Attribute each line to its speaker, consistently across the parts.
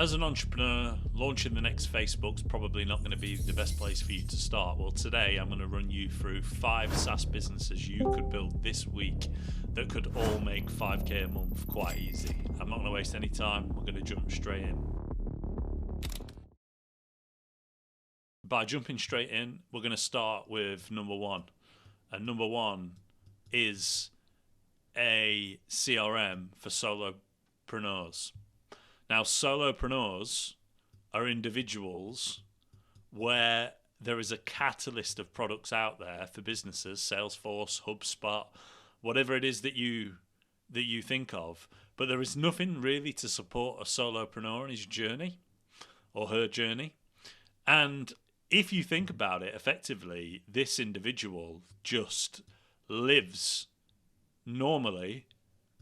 Speaker 1: As an entrepreneur, launching the next Facebook's probably not going to be the best place for you to start. Well, today I'm going to run you through 5 SaaS businesses you could build this week that could all make 5k a month quite easy. I'm not going to waste any time. We're going to jump straight in. By jumping straight in, we're going to start with number 1. And number 1 is a CRM for solopreneurs. Now, solopreneurs are individuals where there is a catalyst of products out there for businesses, Salesforce, HubSpot, whatever it is that you think of, but there is nothing really to support a solopreneur in his journey or her journey. And if you think about it effectively, this individual just lives normally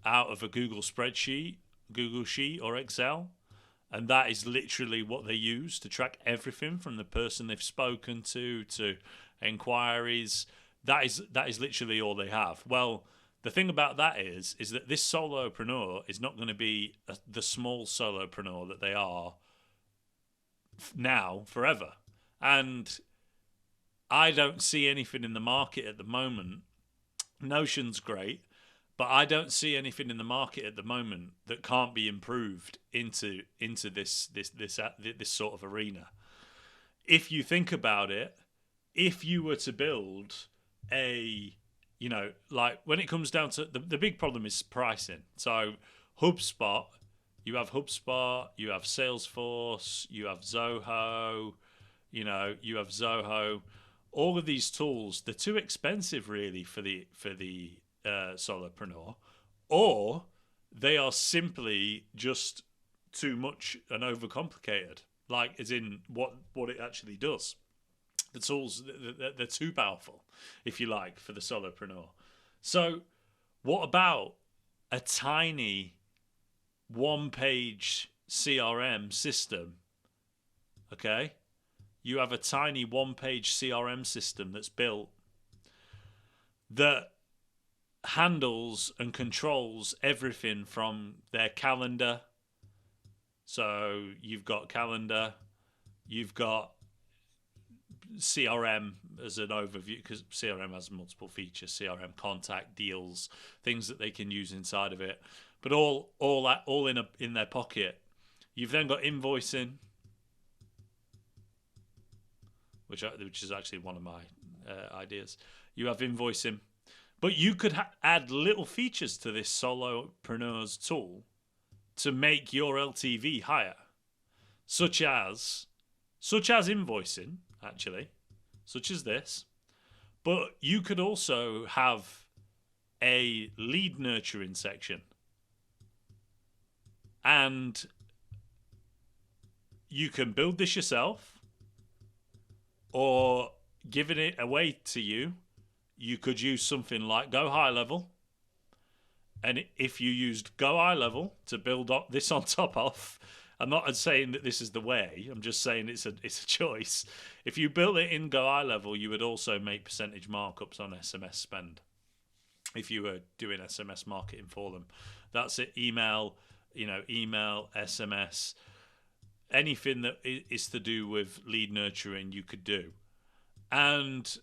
Speaker 1: out of a Google spreadsheet, Google Sheet or Excel, and that is literally what they use to track everything from the person they've spoken to inquiries. That is literally all they have. Well, the thing about that is that this solopreneur is not going to be the small solopreneur that they are now forever. And I don't see anything in the market at the moment. Notion's great, but I don't see anything in the market at the moment that can't be improved into this sort of arena. If you think about it, if you were to build like when it comes down to the big problem is pricing. So HubSpot, you have Salesforce, you have Zoho, you have Zoho. All of these tools, they're too expensive really for the solopreneur, or they are simply just too much and overcomplicated, like as in what it actually does. The tools, they're too powerful, if you like, for the solopreneur. So what about a tiny one-page CRM system? Okay, you have a tiny one-page CRM system that's built that handles and controls everything from their calendar. So you've got calendar, you've got CRM as an overview, because CRM has multiple features, CRM contact, deals, things that they can use inside of it, but all in their pocket. You've then got invoicing, which is actually one of my ideas. You have invoicing. But you could add little features to this solopreneur's tool to make your LTV higher, such as invoicing, actually, such as this. But you could also have a lead nurturing section, and you can build this yourself or giving it away to you. You could use something like Go High Level, and if you used Go High Level to build up this on top of, I'm not saying that this is the way, I'm just saying it's a choice. If you built it in Go High Level, you would also make percentage markups on SMS spend if you were doing SMS marketing for them. That's it. Email, SMS, anything that is to do with lead nurturing, you could do. And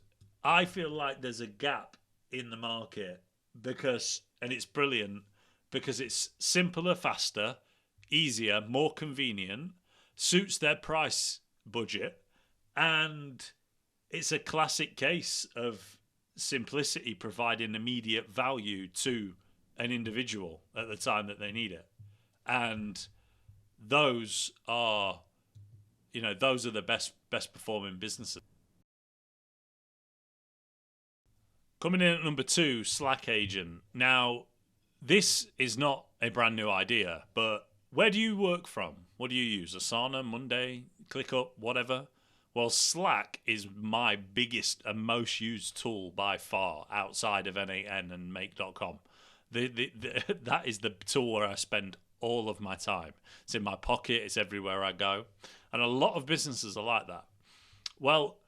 Speaker 1: I feel like there's a gap in the market and it's brilliant because it's simpler, faster, easier, more convenient, suits their price budget, and it's a classic case of simplicity providing immediate value to an individual at the time that they need it. And those are the best performing businesses. Coming in at number 2, Slack Agent. Now, this is not a brand new idea, but where do you work from? What do you use? Asana, Monday, ClickUp, whatever? Well, Slack is my biggest and most used tool by far outside of N8N and Make.com. That is the tool where I spend all of my time. It's in my pocket. It's everywhere I go. And a lot of businesses are like that. Well,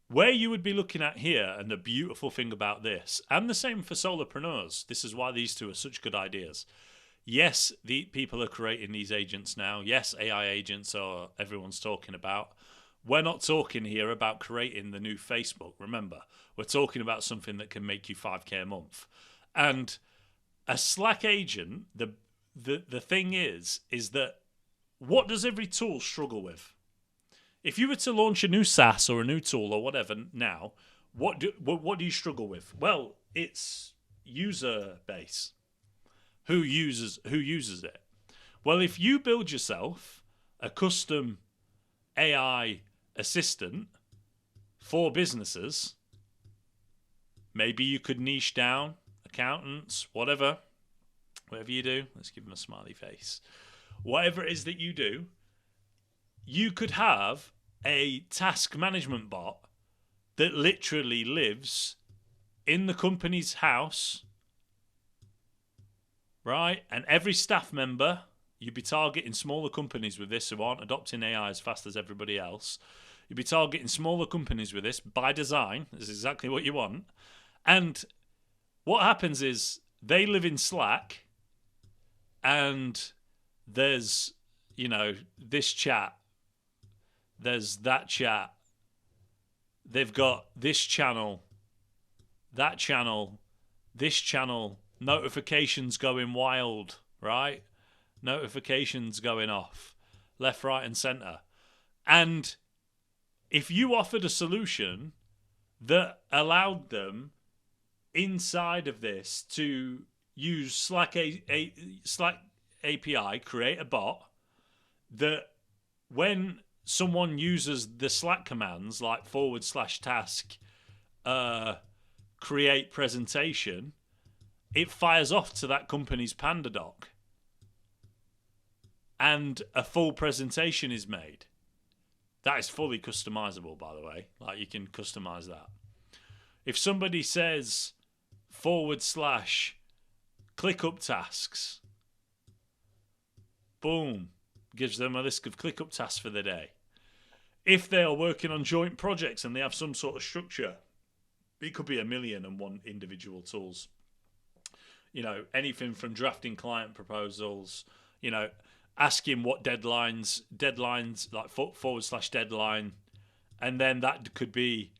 Speaker 1: where you would be looking at here, and the beautiful thing about this, and the same for solopreneurs, this is why these two are such good ideas. Yes, the people are creating these agents now. Yes, AI agents are everyone's talking about. We're not talking here about creating the new Facebook. Remember, we're talking about something that can make you 5K a month. And a Slack agent, the thing is that what does every tool struggle with? If you were to launch a new SaaS or a new tool or whatever now, what do you struggle with? Well, it's user base. Who uses it? Well, if you build yourself a custom AI assistant for businesses, maybe you could niche down accountants, whatever you do. Let's give them a smiley face. Whatever it is that you do, you could have a task management bot that literally lives in the company's house, right? And every staff member, you'd be targeting smaller companies with this who aren't adopting AI as fast as everybody else. You'd be targeting smaller companies with this by design. This is exactly what you want. And what happens is they live in Slack and there's, this chat, there's that chat, they've got this channel, that channel, this channel, notifications going wild, right? Notifications going off, left, right, and center. And if you offered a solution that allowed them inside of this to use Slack API, create a bot that when someone uses the Slack commands like /task, create presentation, it fires off to that company's Panda doc and a full presentation is made. That is fully customizable, by the way. Like, you can customize that. If somebody says /ClickUp tasks, boom, gives them a list of ClickUp tasks for the day. If they are working on joint projects and they have some sort of structure, it could be 1,000,001 individual tools. Anything from drafting client proposals, asking what deadlines like /deadline, and then that could be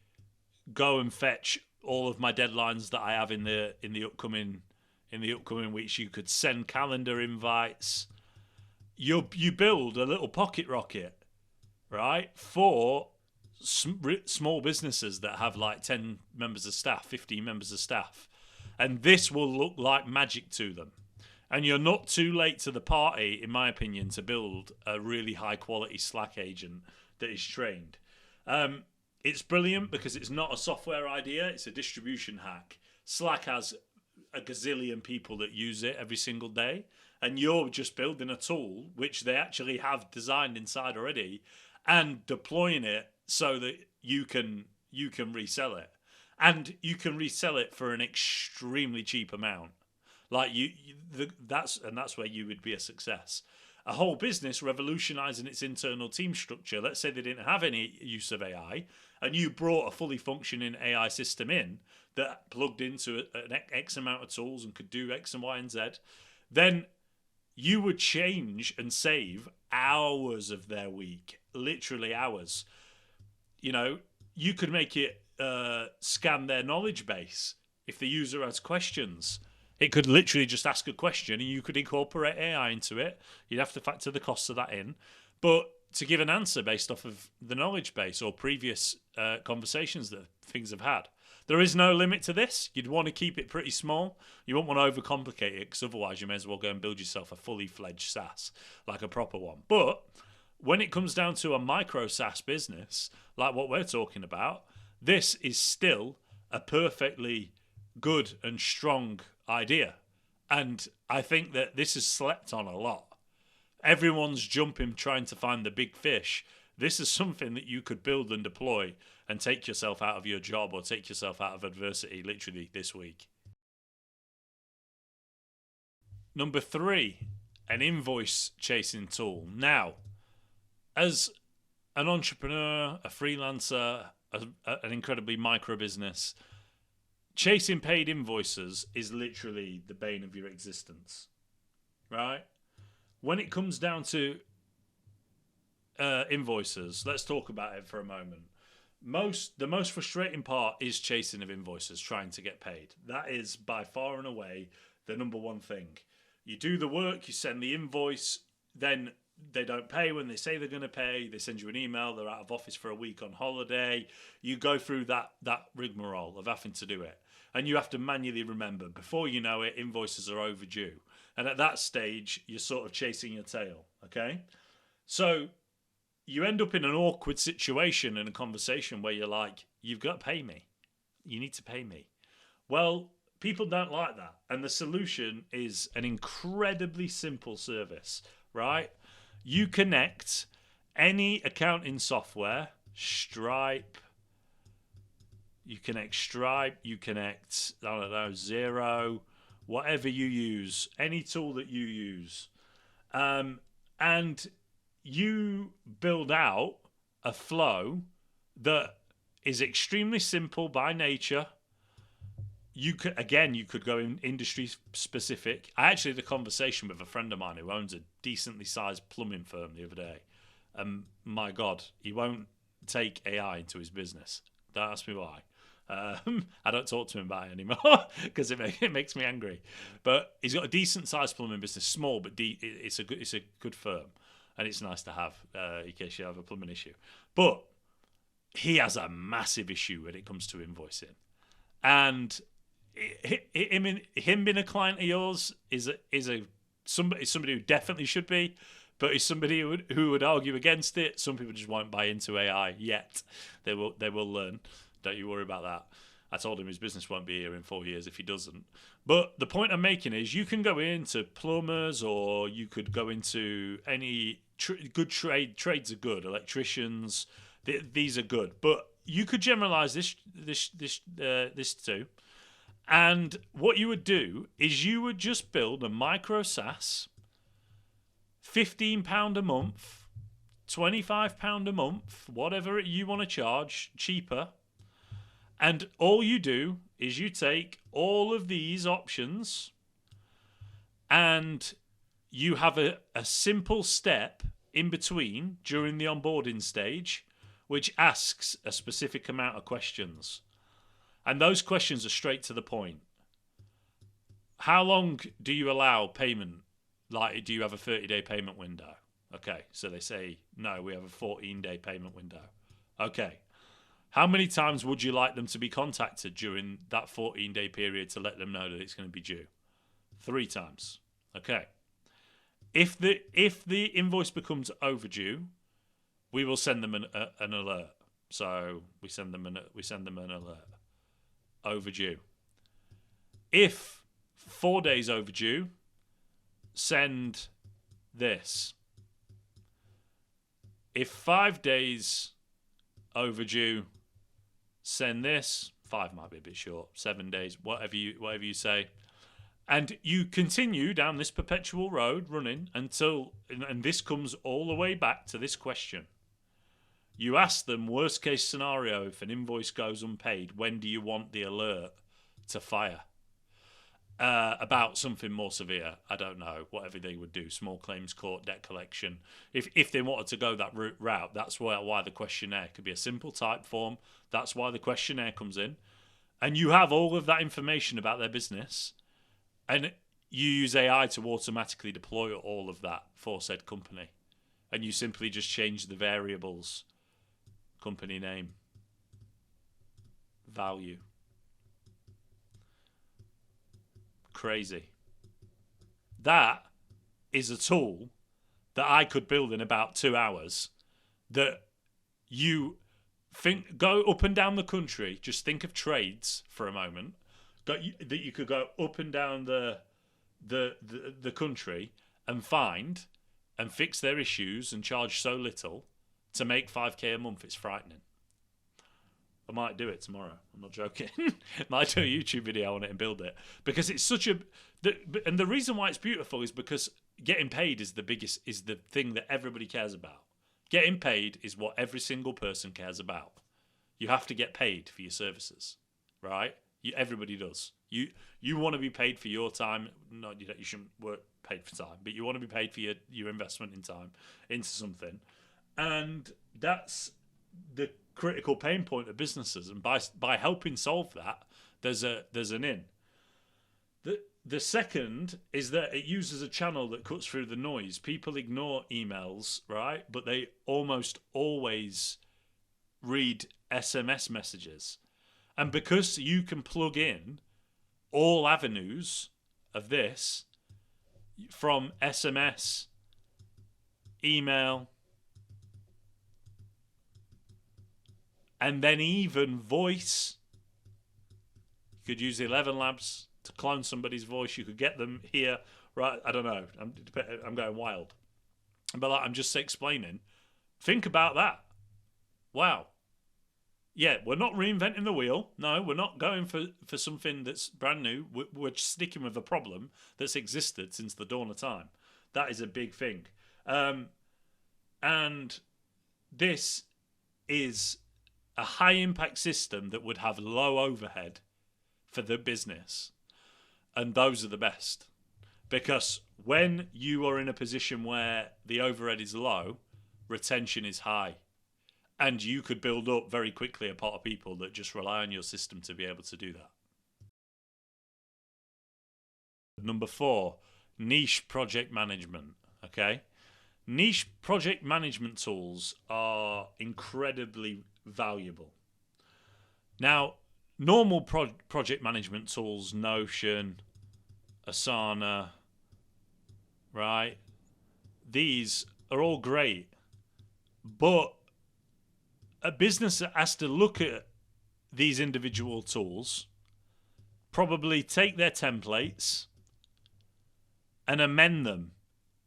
Speaker 1: go and fetch all of my deadlines that I have in the upcoming weeks. You could send calendar invites. You build a little pocket rocket, right, for small businesses that have like 10 members of staff, 15 members of staff, and this will look like magic to them. And you're not too late to the party, in my opinion, to build a really high quality Slack agent that is trained. It's brilliant because it's not a software idea, it's a distribution hack. Slack has a gazillion people that use it every single day, and you're just building a tool which they actually have designed inside already and deploying it so that you can resell it. And you can resell it for an extremely cheap amount. Like that's where you would be a success. A whole business revolutionizing its internal team structure. Let's say they didn't have any use of AI, and you brought a fully functioning AI system in that plugged into an X amount of tools and could do X and Y and Z. Then you would change and save hours of their week, literally hours. You could make it scan their knowledge base. If the user has questions, it could literally just ask a question and you could incorporate AI into it. You'd have to factor the costs of that in. But to give an answer based off of the knowledge base or previous conversations that things have had. There is no limit to this. You'd want to keep it pretty small. You won't want to overcomplicate it because otherwise you may as well go and build yourself a fully fledged SaaS, like a proper one. But when it comes down to a micro-SaaS business, like what we're talking about, this is still a perfectly good and strong idea. And I think that this is slept on a lot. Everyone's jumping trying to find the big fish. This is something that you could build and deploy and take yourself out of your job or take yourself out of adversity literally this week. Number 3, an invoice-chasing tool. Now, as an entrepreneur, a freelancer, an incredibly micro business, chasing paid invoices is literally the bane of your existence. right? When it comes down to invoices, let's talk about it for a moment. The most frustrating part is chasing of invoices, trying to get paid. That is by far and away the number one thing. You do the work, you send the invoice, then they don't pay when they say they're going to pay. They send you an email, they're out of office for a week on holiday. You go through that rigmarole of having to do it. And you have to manually remember, before you know it, invoices are overdue. And at that stage, you're sort of chasing your tail, okay? So you end up in an awkward situation in a conversation where you're like, you've got to pay me. You need to pay me. Well, people don't like that. And the solution is an incredibly simple service, right? You connect any accounting software, Stripe, you connect, I don't know, Xero, whatever you use, any tool that you use. And you build out a flow that is extremely simple by nature. You could go in industry specific. I actually had a conversation with a friend of mine who owns a decently sized plumbing firm the other day. My God, he won't take AI into his business. Don't ask me why. I don't talk to him about it anymore because it makes me angry. But he's got a decent sized plumbing business, small but it's a good firm, and it's nice to have in case you have a plumbing issue. But he has a massive issue when it comes to invoicing, and him being a client of yours is somebody who definitely should be, but is somebody who would argue against it. Some people just won't buy into AI yet. They will learn. Don't you worry about that. I told him his business won't be here in 4 years if he doesn't. But the point I'm making is you can go into plumbers, or you could go into any good trade. Trades are good. Electricians, these are good. But you could generalize this too. And what you would do is you would just build a micro-SaaS, £15 a month, £25 a month, whatever you want to charge, cheaper. And all you do is you take all of these options and you have a simple step in between during the onboarding stage, which asks a specific amount of questions. And those questions are straight to the point. How long do you allow payment? Like, do you have a 30-day payment window? Okay, so they say, no, we have a 14-day payment window. Okay. How many times would you like them to be contacted during that 14-day period to let them know that it's going to be due? 3 times. Okay. If the invoice becomes overdue, we will send them an alert. So we send them an alert. Overdue. If 4 days overdue, send this. If 5 days overdue, send this. 5 might be a bit short. 7 days, whatever you say. And you continue down this perpetual road running until, and this comes all the way back to this question. You ask them, worst case scenario, if an invoice goes unpaid, when do you want the alert to fire? About something more severe, I don't know, whatever they would do, small claims court, debt collection. If they wanted to go that route, that's why the questionnaire could be a simple type form. That's why the questionnaire comes in. And you have all of that information about their business, and you use AI to automatically deploy all of that for said company. And you simply just change the variables. Company name, value. Crazy. That is a tool that I could build in about 2 hours, that you go up and down the country. Just think of trades for a moment. That you could go up and down the country and find and fix their issues and charge so little to make 5k a month. It's frightening. I might do it tomorrow. I'm not joking. Might do a YouTube video on it and build it, because it's such a. And the reason why it's beautiful is because getting paid is the thing that everybody cares about. Getting paid is what every single person cares about. You have to get paid for your services, right? Everybody does. You want to be paid for your time. Not you shouldn't work paid for time, but you want to be paid for your investment in time into something, and that's the critical pain point of businesses. And by helping solve that, there's an in. The second is that it uses a channel that cuts through the noise. People ignore emails, right? But they almost always read SMS messages. And because you can plug in all avenues of this, from SMS, email, and then even voice, you could use 11 Labs to clone somebody's voice. You could get them here, right? I don't know. I'm going wild. But I'm just explaining. Think about that. Wow. Yeah, we're not reinventing the wheel. No, we're not going for something that's brand new. We're sticking with a problem that's existed since the dawn of time. That is a big thing. And this is a high-impact system that would have low overhead for the business. And those are the best. Because when you are in a position where the overhead is low, retention is high. And you could build up very quickly a pot of people that just rely on your system to be able to do that. Number 4, niche project management. Okay? Niche project management tools are incredibly valuable. Now, normal project management tools, Notion, Asana, right? These are all great. But a business has to look at these individual tools, probably take their templates and amend them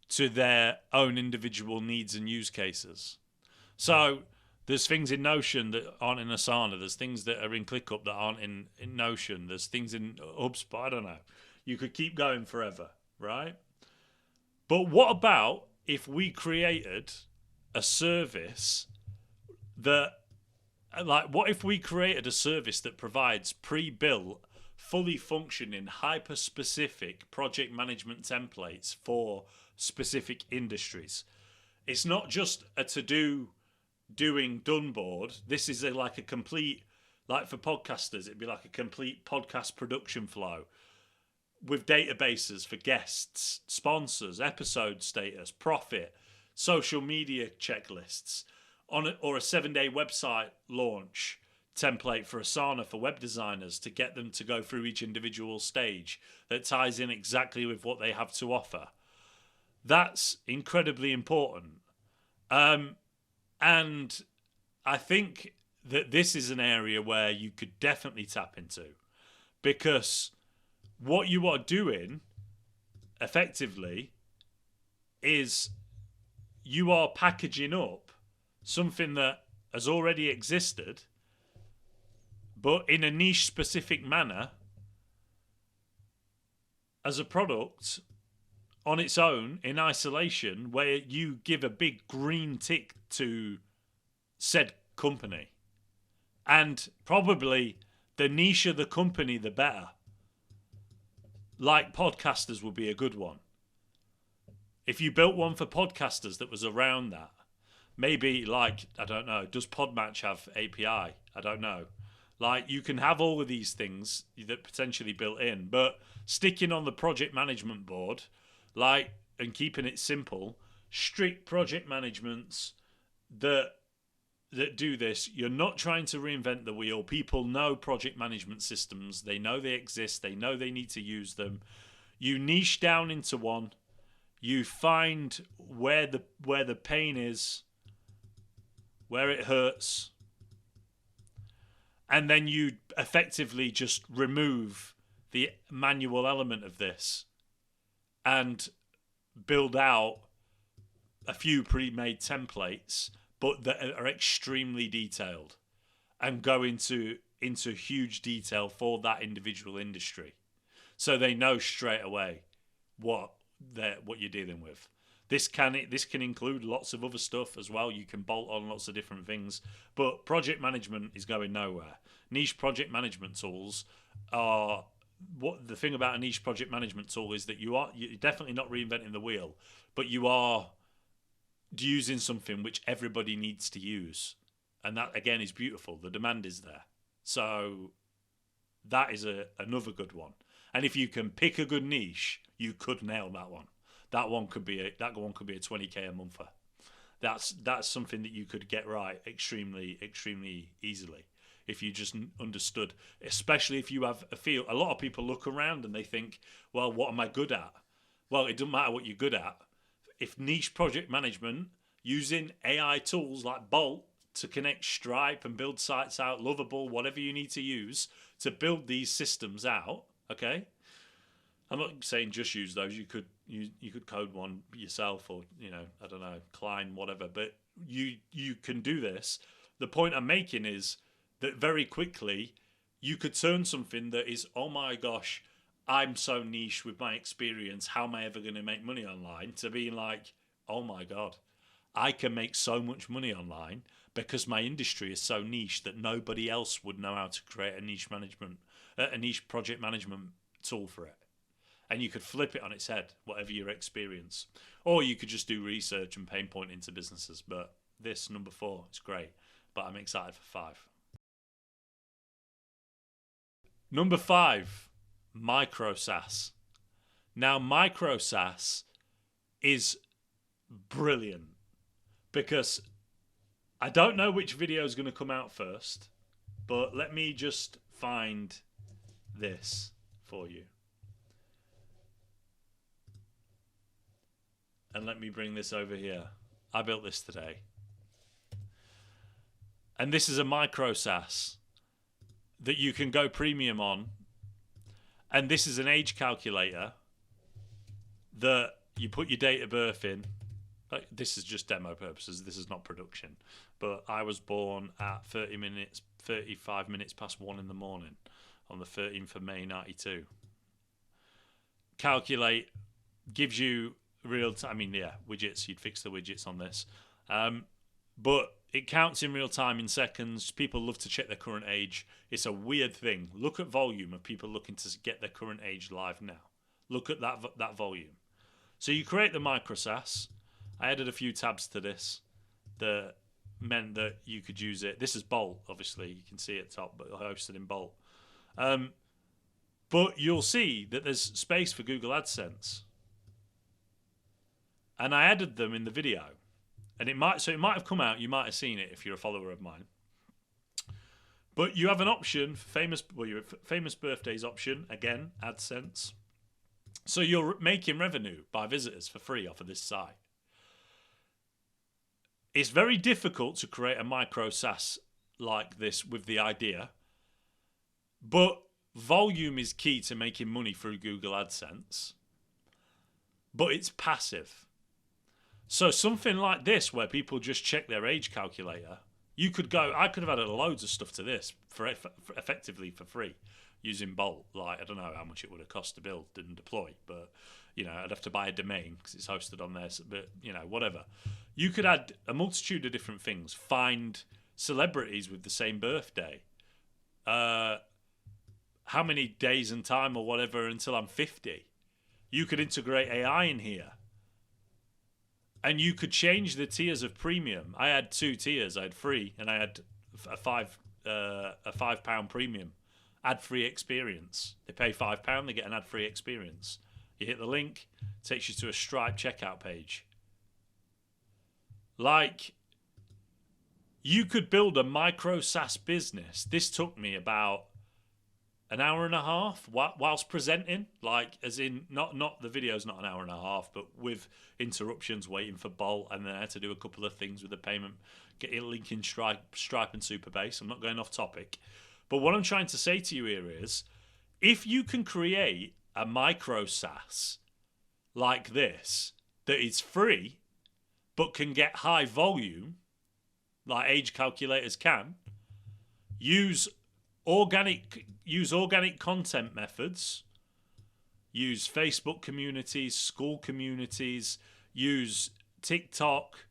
Speaker 1: to their own individual needs and use cases. So there's things in Notion that aren't in Asana. There's things that are in ClickUp that aren't in Notion. There's things in HubSpot. I don't know. You could keep going forever, right? But what about if we created a service that, like, what if we created a service that provides pre-built, fully functioning, hyper-specific project management templates for specific industries? It's not just a doing done board. This is like a complete, like for podcasters, it'd be like a complete podcast production flow with databases for guests, sponsors, episode status, profit, social media checklists, or a 7-day website launch template for Asana for web designers to get them to go through each individual stage that ties in exactly with what they have to offer. That's incredibly important. And I think that this is an area where you could definitely tap into, because what you are doing effectively is you are packaging up something that has already existed, but in a niche specific manner as a product on its own in isolation, where you give a big green tick to said company. And probably the niche of the company, the better. Like podcasters would be a good one. If you built one for podcasters that was around that, maybe like, I don't know, does Podmatch have API? I don't know. Like, you can have all of these things that potentially built in, but sticking on the project management board, like, and keeping it simple, strict project managements that do this. You're not trying to reinvent the wheel. People know project management systems. They know they exist. They know they need to use them. You niche down into one. You find where the pain is, where it hurts, and then you effectively just remove the manual element of this and build out a few pre-made templates, but that are extremely detailed and go into huge detail for that individual industry, so they know straight away what you're dealing with. This can include lots of other stuff as well. You can bolt on lots of different things, but project management is going nowhere. Niche project management tools are what the thing about a niche project management tool is that you're definitely not reinventing the wheel, but you are using something which everybody needs to use, and that again is beautiful. The demand is there, so that is another good one. And if you can pick a good niche, you could nail that one. That one could be a 20K a monther. That's something that you could get right extremely easily if you just understood. Especially if you have a feel. A lot of people look around and they think, well, what am I good at? Well, it doesn't matter what you're good at. If niche project management using AI tools like Bolt to connect Stripe and build sites out, Lovable, whatever you need to use to build these systems out, okay? I'm not saying just use those. You could code one yourself, or I don't know, Klein, whatever. But you can do this. The point I'm making is that very quickly you could turn something that is, oh my gosh, I'm so niche with my experience, how am I ever going to make money online, to being like, oh my God, I can make so much money online because my industry is so niche that nobody else would know how to create a niche project management tool for it. And you could flip it on its head, whatever your experience. Or you could just do research and pain point into businesses. But this, number 4, is great. But I'm excited for 5. Number 5, micro-SaaS. Now, micro-SaaS is brilliant because I don't know which video is going to come out first, but let me just find this for you. And let me bring this over here. I built this today. And this is a micro-SaaS that you can go premium on. And this is an age calculator that you put your date of birth in. This is just demo purposes. This is not production. But I was born at 35 minutes past 1 in the morning on the 13th of May, 92. Calculate gives you real time. Widgets. You'd fix the widgets on this. But it counts in real time in seconds. People love to check their current age. It's a weird thing. Look at volume of people looking to get their current age live now. Look at that volume. So you create the micro-SaaS. I added a few tabs to this that meant that you could use it. This is Bolt, obviously. You can see it at the top, but hosted in Bolt. But you'll see that there's space for Google AdSense. And I added them in the video. And it might have come out, you might have seen it if you're a follower of mine. But you have an option for famous birthdays option, again, AdSense. So you're making revenue by visitors for free off of this site. It's very difficult to create a micro SaaS like this with the idea, but volume is key to making money through Google AdSense, but it's passive. So something like this, where people just check their age calculator, I could have added loads of stuff to this for effectively for free using Bolt. Like, I don't know how much it would have cost to build and deploy, but I'd have to buy a domain because it's hosted on there. But whatever. You could add a multitude of different things. Find celebrities with the same birthday. How many days and time or whatever until I'm 50. You could integrate AI in here. And you could change the tiers of premium. I had 2 tiers. I had free and I had a £5 premium. Ad-free experience. They pay £5, they get an ad-free experience. You hit the link, takes you to a Stripe checkout page. Like, you could build a micro SaaS business. This took me about an hour and a half whilst presenting, like, as in not the video's not an hour and a half, but with interruptions, waiting for Bolt, and then I had to do a couple of things with the payment, getting linking Stripe and Superbase. I'm not going off topic, but what I'm trying to say to you here is, if you can create a micro SaaS like this that is free but can get high volume, like age calculators can, use organic content methods, use Facebook communities, school communities, use TikTok,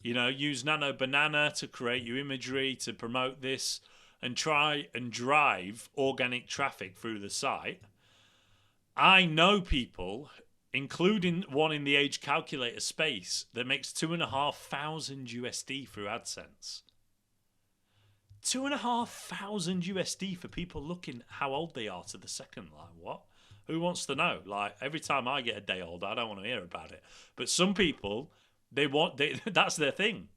Speaker 1: use Nano Banana to create your imagery to promote this, and try and drive organic traffic through the site. I know people, including one in the age calculator space, that makes $2,500 USD through AdSense. $2,500 USD for people looking how old they are to the second. Like, what? Who wants to know? Like, every time I get a day older, I don't want to hear about it. But some people, that's their thing.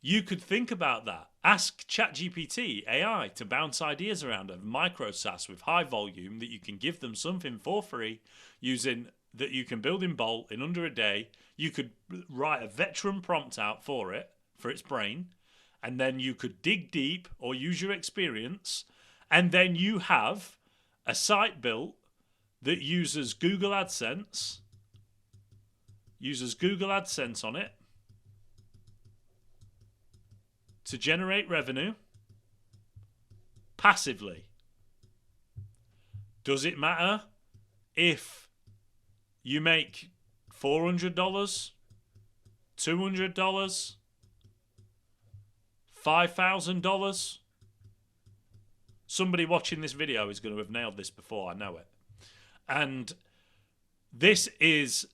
Speaker 1: You could think about that. Ask ChatGPT, AI, to bounce ideas around of micro-SaaS with high volume that you can give them something for free using that you can build in Bolt in under a day. You could write a veteran prompt out for it, for its brain, and then you could dig deep or use your experience, and then you have a site built that uses Google AdSense on it to generate revenue passively. Does it matter if you make $400, $200, $5,000? Somebody watching this video is going to have nailed this before, I know it. And this is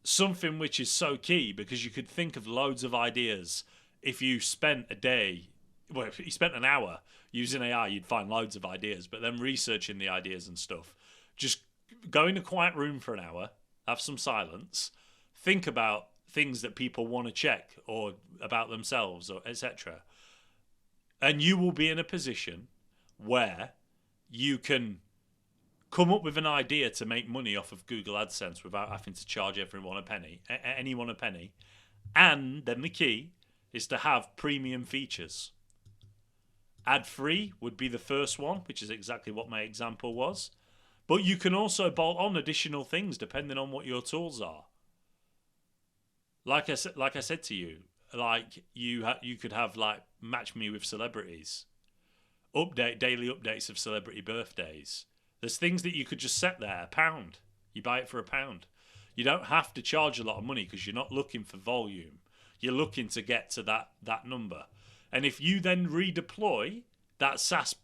Speaker 1: something which is so key, because you could think of loads of ideas. If you spent a day, well, if you spent an hour using AI, you'd find loads of ideas. But then researching the ideas and stuff, just go in a quiet room for an hour, have some silence, think about things that people want to check or about themselves, or etc. And you will be in a position where you can come up with an idea to make money off of Google AdSense without having to charge anyone a penny. And then the key is to have premium features. Ad-free would be the first one, which is exactly what my example was. But you can also bolt on additional things depending on what your tools are. Like I said to you, like you could have like match me with celebrities, daily updates of celebrity birthdays. There's things that you could just set there, £1. You buy it for £1. You don't have to charge a lot of money because you're not looking for volume. You're looking to get to that number. And if you then redeploy that SaaS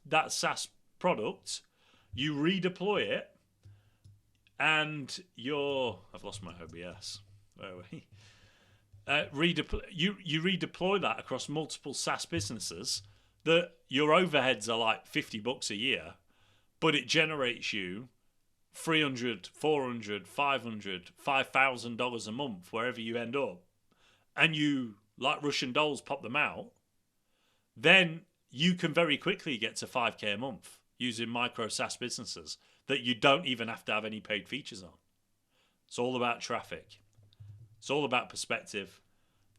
Speaker 1: product, you redeploy it, and I've lost my OBS. Where are we? You redeploy that across multiple SaaS businesses. That your overheads are like $50 a year, but it generates you $300, $400, $500, $5,000 a month wherever you end up, and you, like Russian dolls, pop them out, then you can very quickly get to $5,000 a month using micro SaaS businesses that you don't even have to have any paid features on. It's all about traffic. It's all about perspective.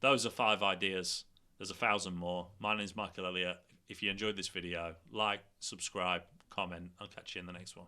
Speaker 1: Those are 5 ideas. There's 1,000 more. My name's Michael Elliott. If you enjoyed this video, like, subscribe, comment. I'll catch you in the next one.